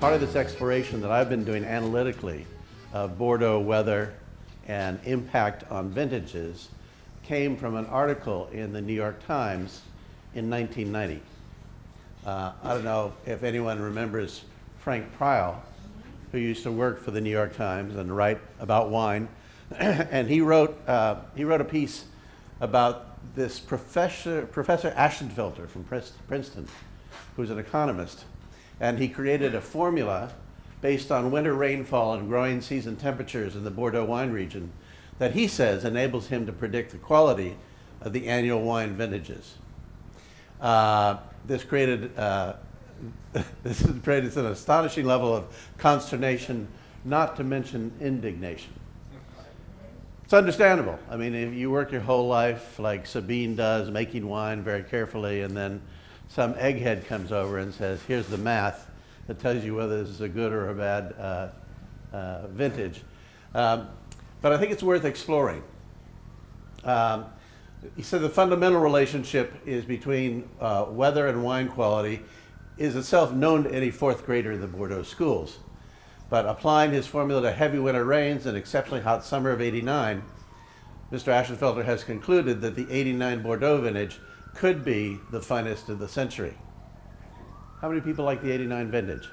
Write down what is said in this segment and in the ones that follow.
Part of this exploration that I've been doing analytically of Bordeaux weather and impact on vintages came from an article in the New York Times in 1990. I don't know if anyone remembers Frank Pryal, who used to work for the New York Times and write about wine. And he wrote a piece about this Professor Ashenfelter from Princeton, who's an economist. And he created a formula based on winter rainfall and growing season temperatures in the Bordeaux wine region that he says enables him to predict the quality of the annual wine vintages. This created an astonishing level of consternation, not to mention indignation. It's understandable. I mean, if you work your whole life like Sabine does, making wine very carefully, and then some egghead comes over and says, here's the math that tells you whether this is a good or a bad vintage. But I think it's worth exploring. He said the fundamental relationship is between weather and wine quality is itself known to any fourth grader in the Bordeaux schools. But applying his formula to heavy winter rains and exceptionally hot summer of '89, Mr. Ashenfelter has concluded that the '89 Bordeaux vintage could be the finest of the century. How many people like the '89 vintage?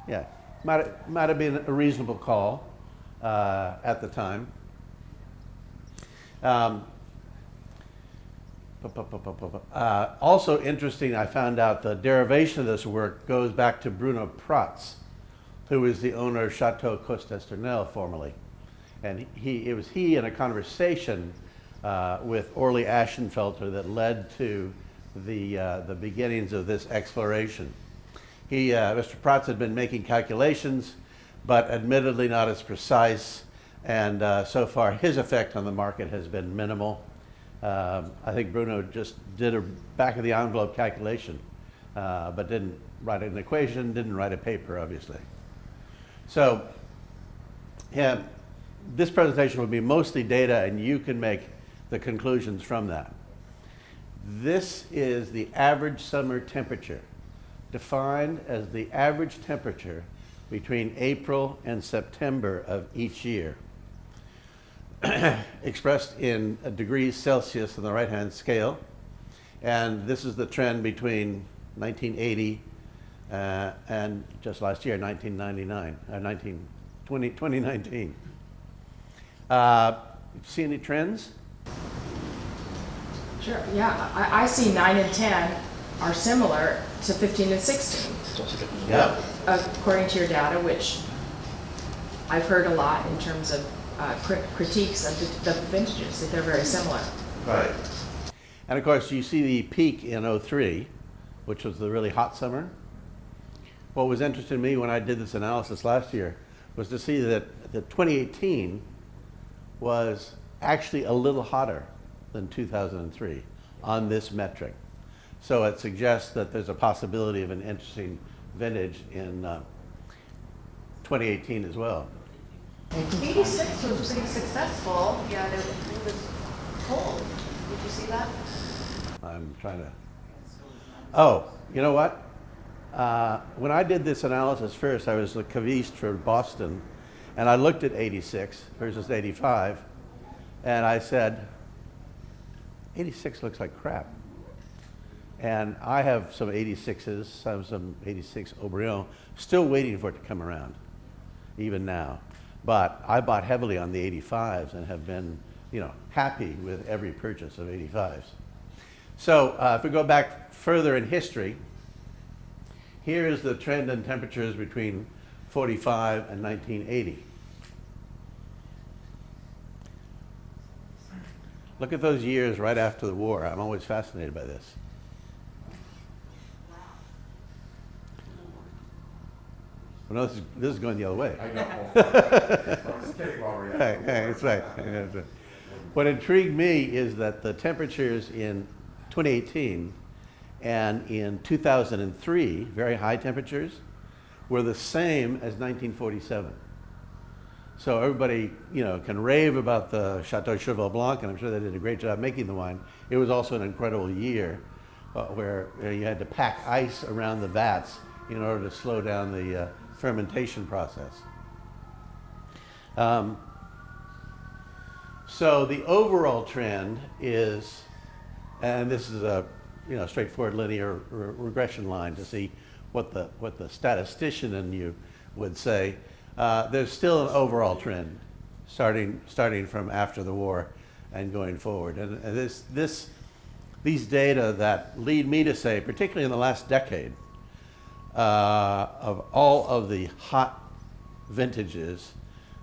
Yeah, might have been a reasonable call at the time. Also interesting, I found out the derivation of this work goes back to Bruno Prats, who is the owner of Chateau Coste d'Esternel formerly. And it was he in a conversation with Orly Ashenfelter that led to the beginnings of this exploration. Mr. Prats had been making calculations, but admittedly not as precise, and so far his effect on the market has been minimal. I think Bruno just did a back of the envelope calculation, but didn't write an equation, didn't write a paper, obviously. So yeah, this presentation will be mostly data, and you can make the conclusions from that. This is the average summer temperature, defined as the average temperature between April and September of each year, expressed in degrees Celsius on the right-hand scale. And this is the trend between 1980 and just last year, 2019. See any trends? Sure, yeah. I see 9 and 10 are similar to 15 and 16. Yeah. According to your data, which I've heard a lot in terms of critiques of the vintages, that they're very similar. Right. And of course, you see the peak in '03, which was the really hot summer. What was interesting to me when I did this analysis last year was to see that 2018 was actually a little hotter than 2003 on this metric. So it suggests that there's a possibility of an interesting vintage in 2018 as well. 86 was pretty successful, yet it was cold. Did you see that? I'm trying to, oh, you know what? When I did this analysis first, I was the caviste for Boston, and I looked at 86 versus 85, and I said, 86 looks like crap. And I have some 86s, some 86 Aubryon, still waiting for it to come around, even now. But I bought heavily on the 85s and have been, happy with every purchase of 85s. So if we go back further in history, here is the trend in temperatures between 45 and 1980. Look at those years right after the war. I'm always fascinated by this. Well, no, this is going the other way. I know. Hey, that's right. What intrigued me is that the temperatures in 2018 and in 2003, very high temperatures, were the same as 1947. So everybody, can rave about the Chateau Cheval Blanc, and I'm sure they did a great job making the wine. It was also an incredible year where you had to pack ice around the vats in order to slow down the fermentation process. So the overall trend is, and this is a straightforward linear regression line to see what the statistician in you would say. There's still an overall trend, starting from after the war and going forward. And these data that lead me to say, particularly in the last decade, of all of the hot vintages,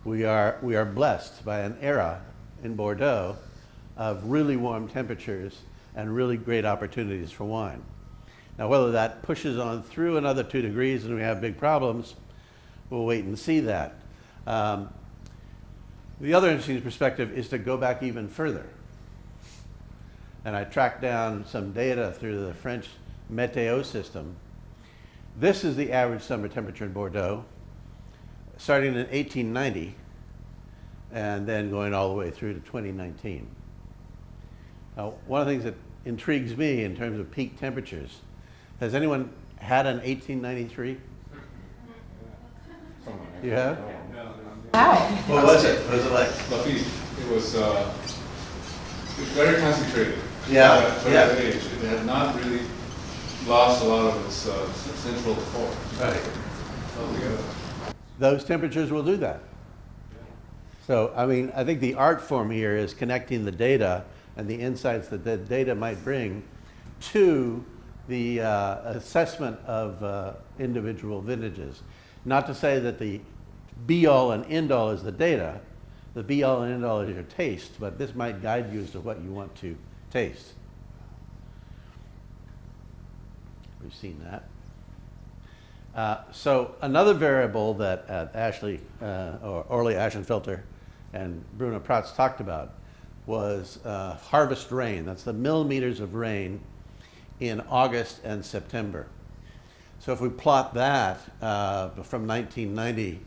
we are blessed by an era in Bordeaux of really warm temperatures and really great opportunities for wine. Now, whether that pushes on through another 2 degrees and we have big problems, we'll wait and see that. The other interesting perspective is to go back even further. And I tracked down some data through the French Météo system. This is the average summer temperature in Bordeaux, starting in 1890 and then going all the way through to 2019. Now, one of the things that intrigues me in terms of peak temperatures, has anyone had an 1893? You have? How? What was it? What was it like? Lucky, it was very concentrated. Yeah, For yeah. that age, it had not really lost a lot of its central core. Right. Altogether. Those temperatures will do that. So, I mean, I think the art form here is connecting the data and the insights that the data might bring to the assessment of individual vintages. Not to say that the be-all and end-all is the data, the be-all and end-all is your taste, but this might guide you as to what you want to taste. We've seen that. So another variable that Ashley, or Orly Ashenfelter and Bruno Prats talked about was harvest rain. That's the millimeters of rain in August and September. So if we plot that from 1990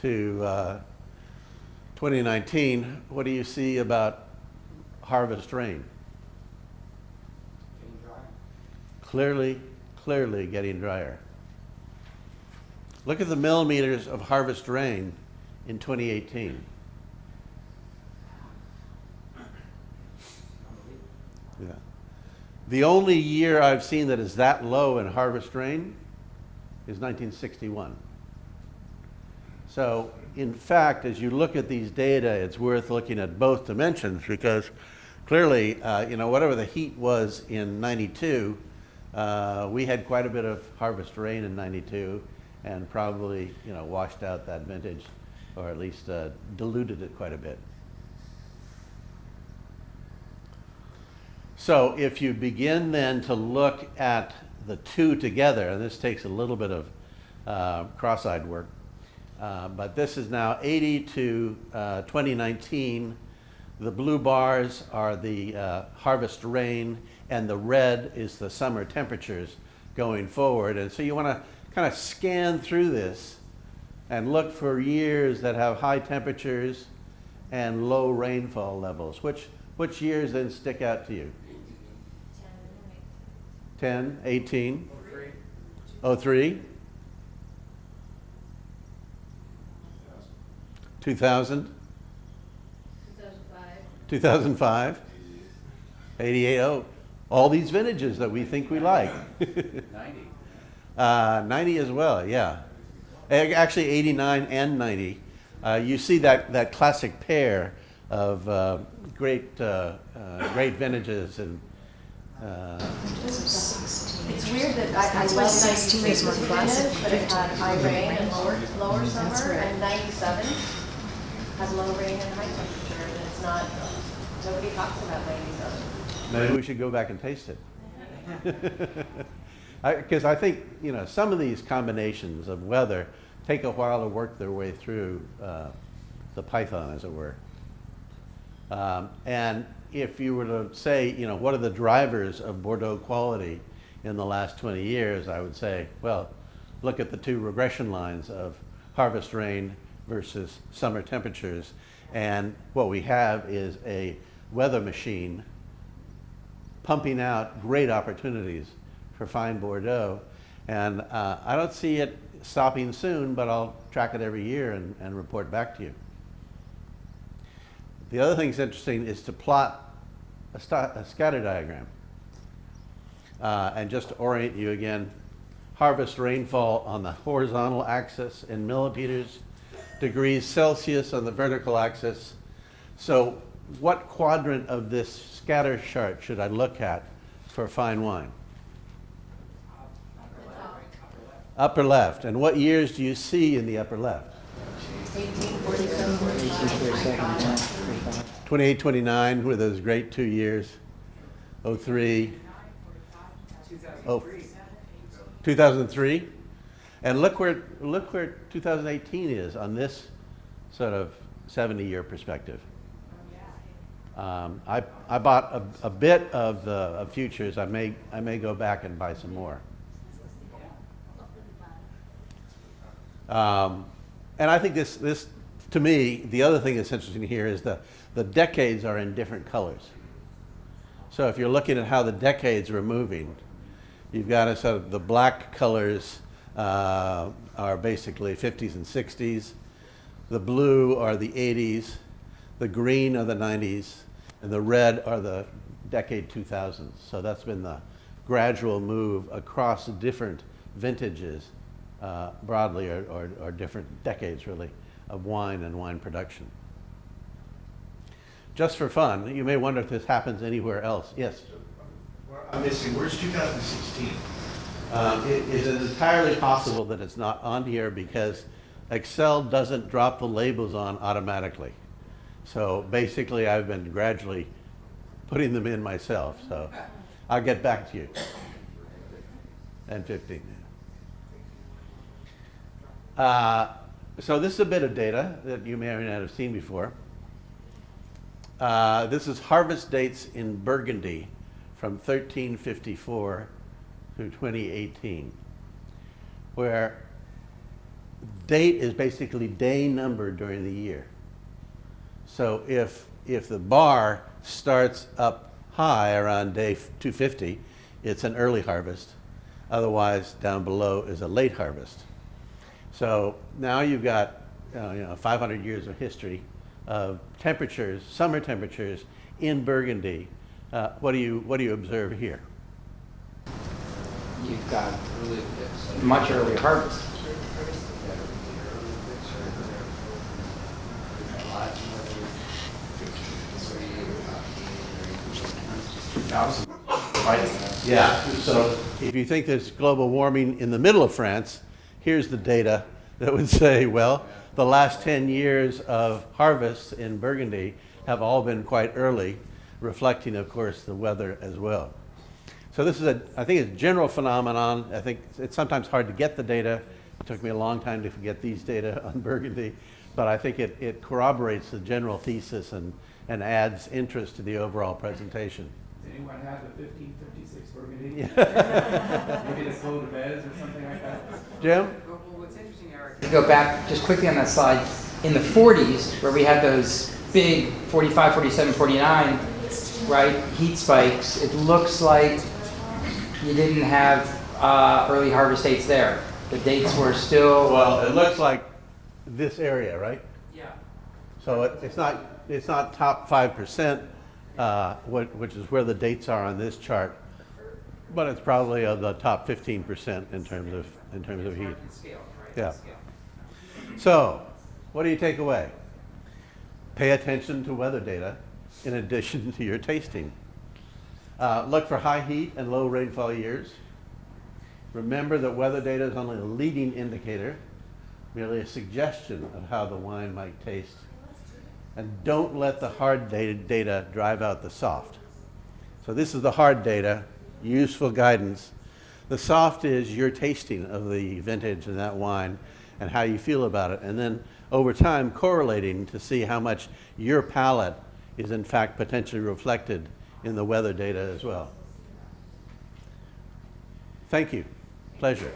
to 2019, what do you see about harvest rain? Clearly getting drier. Look at the millimeters of harvest rain in 2018. Yeah. The only year I've seen that is that low in harvest rain is 1961. So, in fact, as you look at these data, it's worth looking at both dimensions because clearly, whatever the heat was in 92, we had quite a bit of harvest rain in 92 and probably, washed out that vintage or at least diluted it quite a bit. So if you begin then to look at the two together, and this takes a little bit of cross-eyed work, but this is now 80 to 2019. The blue bars are the harvest rain, and the red is the summer temperatures going forward. And so you want to kind of scan through this and look for years that have high temperatures and low rainfall levels. Which years then stick out to you? 10, 18, 03, 2000, 2005, 88, all these vintages that we think we like. 90 as well, yeah. Actually 89 and 90. You see that classic pair of great vintages and It's weird that I love 16 is more 96 classic. but it had high rain and lower summer, That's right. and 97 has low rain and high temperature, and it's not, nobody talks about 97. maybe we should go back and taste it. Because I think, some of these combinations of weather take a while to work their way through the python, as it were. And if you were to say, what are the drivers of Bordeaux quality in the last 20 years, I would say, well, look at the two regression lines of harvest rain versus summer temperatures. And what we have is a weather machine pumping out great opportunities for fine Bordeaux. And I don't see it stopping soon, but I'll track it every year and report back to you. The other thing that's interesting is to plot a scatter diagram. And just to orient you again, harvest rainfall on the horizontal axis in millimeters, degrees Celsius on the vertical axis. So what quadrant of this scatter chart should I look at for fine wine? Upper left. And what years do you see in the upper left? 1847, 28, 29 were those great 2 years. 03. 2003. And look where 2018 is on this sort of 70-year perspective. I bought a bit of futures. I may go back and buy some more. And I think this, to me, the other thing that's interesting here is the decades are in different colors. So if you're looking at how the decades are moving, you've got a sort of the black colors are basically 50s and 60s. The blue are the 80s. The green are the 90s. And the red are the decade 2000s. So that's been the gradual move across different vintages broadly, or different decades really, of wine and wine production. Just for fun, you may wonder if this happens anywhere else. Yes? I'm missing, where's 2016? It is entirely possible that it's not on here because Excel doesn't drop the labels on automatically. So basically I've been gradually putting them in myself. So I'll get back to you. And 15. So this is a bit of data that you may or may not have seen before. This is harvest dates in Burgundy from 1354 through 2018, where date is basically day number during the year. So if the bar starts up high around day 250, it's an early harvest. Otherwise, down below is a late harvest. So now you've got 500 years of history of temperatures, summer temperatures in Burgundy. What do you observe here? You've got much earlier harvest. Yeah, so if you think there's global warming in the middle of France, here's the data that would say, well, the last 10 years of harvests in Burgundy have all been quite early, reflecting, of course, the weather as well. So this is I think it's a general phenomenon. I think it's sometimes hard to get the data. It took me a long time to get these data on Burgundy, but I think it corroborates the general thesis and adds interest to the overall presentation. Does anyone have the 1556 Burgundy? Maybe the Clos de Bez or something like that? Jim? Well, what's interesting, Eric, To go back just quickly on that slide, in the 40s, where we had those big 45, 47, 49, right, heat spikes, it looks like you didn't have early harvest dates there. The dates were still... Well, it looks like this area, right? yeah. So it's not top 5%, which is where the dates are on this chart, but it's probably of the top 15% in terms of heat. Scale, right? Yeah. Scale. So, what do you take away? Pay attention to weather data in addition to your tasting. Look for high heat and low rainfall years. Remember that weather data is only a leading indicator, merely a suggestion of how the wine might taste. And don't let the hard data drive out the soft. So this is the hard data, useful guidance. The soft is your tasting of the vintage and that wine and how you feel about it. And then over time correlating to see how much your palate is in fact potentially reflected in the weather data as well. Thank you. Pleasure.